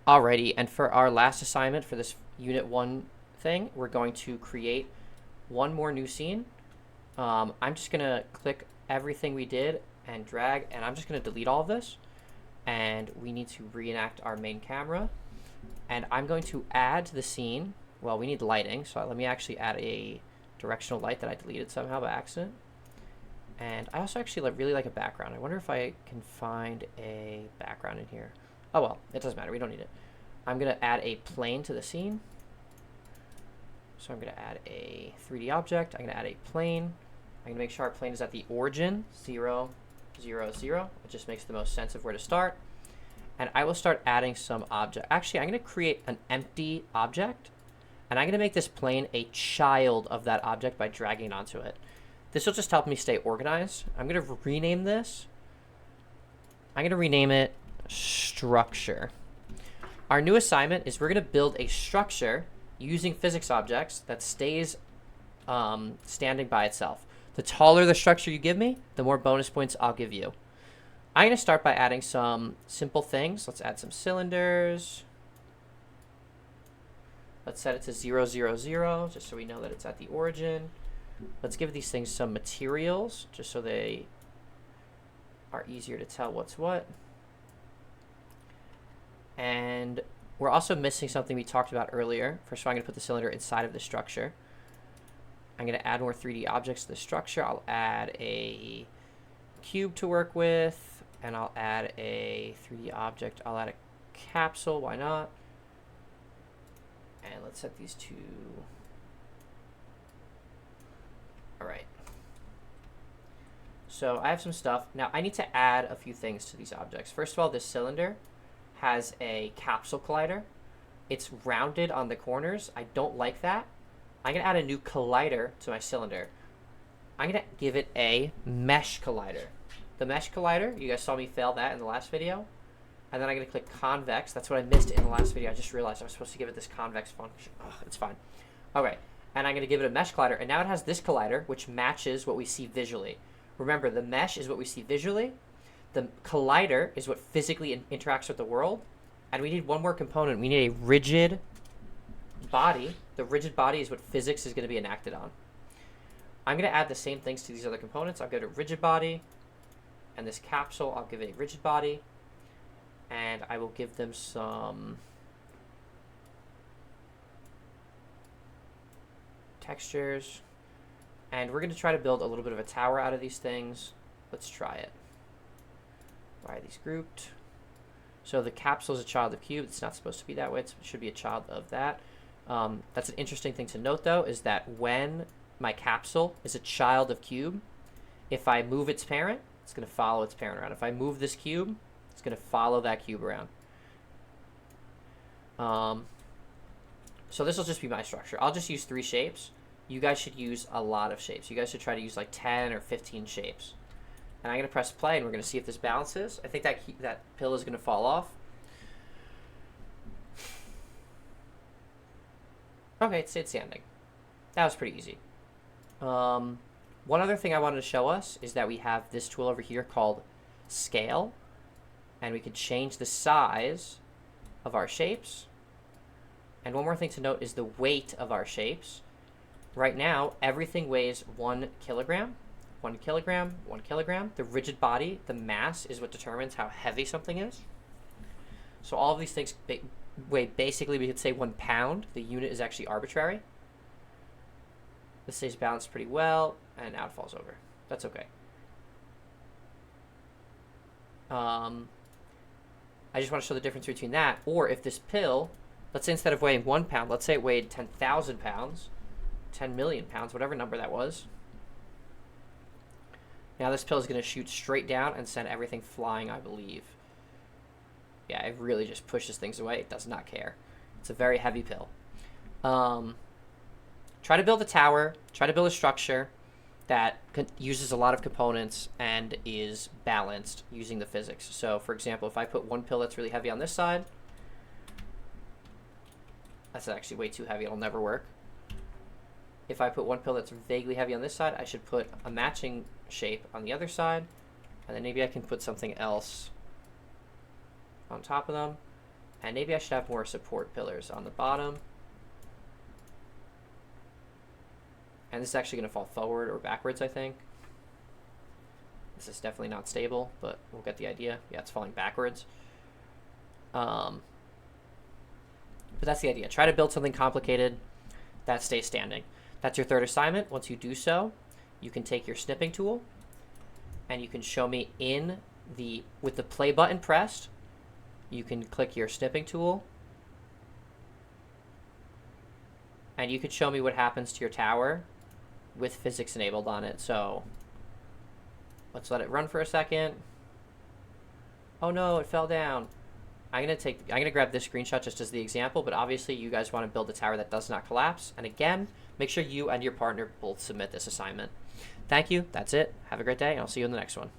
Alrighty, and for our last assignment for this Unit 1 thing, we're going to create one more new scene. I'm just going to click everything we did and drag, and I'm just going to delete all of this. And we need to reenact our main camera. And I'm going to add to the scene, well, we need lighting, so let me actually add a directional light that I deleted somehow by accident. And I also actually really like a background. I wonder if I can find a background in here. Oh, well, it doesn't matter. We don't need it. I'm going to add a plane to the scene. So I'm going to add a 3D object. I'm going to add a plane. I'm going to make sure our plane is at the origin, 0, 0, 0. It just makes the most sense of where to start. And I will start adding some object. Actually, I'm going to create an empty object. And I'm going to make this plane a child of that object by dragging it onto it. This will just help me stay organized. I'm going to rename this. I'm going to rename it structure. Our new assignment is we're going to build a structure using physics objects that stays standing by itself. The taller the structure you give me, the more bonus points I'll give you. I'm going to start by adding some simple things. Let's add some cylinders. Let's set it to 0, 0, 0, just so we know that it's at the origin. Let's give these things some materials, just so they are easier to tell what's what. And we're also missing something we talked about earlier. First of all, I'm going to put the cylinder inside of the structure. I'm going to add more 3D objects to the structure. I'll add a cube to work with, and I'll add a 3D object. I'll add a capsule. Why not? And let's set these to... All right. So I have some stuff. Now I need to add a few things to these objects. First of all, this cylinder has a capsule collider. It's rounded on the corners. I don't like that. I'm going to add a new collider to my cylinder. I'm going to give it a mesh collider. The mesh collider, you guys saw me fail that in the last video. And then I'm going to click convex. That's what I missed in the last video. I just realized I was supposed to give it this convex function. Oh, it's fine. All right. And I'm going to give it a mesh collider. And now it has this collider, which matches what we see visually. Remember, the mesh is what we see visually. The collider is what physically interacts with the world. And we need one more component. We need a rigid body. The rigid body is what physics is going to be enacted on. I'm going to add the same things to these other components. I'll go to rigid body. And this capsule, I'll give it a rigid body. And I will give them some textures. And we're going to try to build a little bit of a tower out of these things. Let's try it. Why are these grouped? So the capsule is a child of cube. It's not supposed to be that way. It should be a child of that. That's an interesting thing to note, though, is that when my capsule is a child of cube, if I move its parent, it's going to follow its parent around. If I move this cube, it's going to follow that cube around. So this will just be my structure. I'll just use 3 shapes. You guys should use a lot of shapes. You guys should try to use like 10 or 15 shapes. And I'm going to press play, and we're going to see if this balances. I think that pill is going to fall off. Okay, it stayed standing. That was pretty easy. One other thing I wanted to show us is that we have this tool over here called Scale. And we can change the size of our shapes. And one more thing to note is the weight of our shapes. Right now, everything weighs 1 kilogram. 1 kilogram, 1 kilogram. The rigid body, the mass, is what determines how heavy something is. So all of these things weigh, basically, we could say 1 pound. The unit is actually arbitrary. This stays balanced pretty well, and now it falls over. That's okay. I just want to show the difference between that, or if this pill, let's say instead of weighing 1 pound, let's say it weighed 10,000 pounds, 10 million pounds, whatever number that was. Now this pill is going to shoot straight down and send everything flying, I believe. Yeah, it really just pushes things away. It does not care. It's a very heavy pill. Try to build a tower. Try to build a structure that uses a lot of components and is balanced using the physics. So, for example, if I put one pill that's really heavy on this side, that's actually way too heavy. It'll never work. If I put one pill that's vaguely heavy on this side, I should put a matching shape on the other side. And then maybe I can put something else on top of them. And maybe I should have more support pillars on the bottom. And this is actually going to fall forward or backwards, I think. This is definitely not stable, but we'll get the idea. Yeah, it's falling backwards. But that's the idea. Try to build something complicated that stays standing. That's your third assignment. Once you do so, you can take your snipping tool and you can show me with the play button pressed, you can click your snipping tool and you can show me what happens to your tower with physics enabled on it. So let's let it run for a second. Oh no, it fell down. I'm gonna grab this screenshot just as the example, but obviously you guys want to build a tower that does not collapse. And again, make sure you and your partner both submit this assignment. Thank you. That's it. Have a great day, and I'll see you in the next one.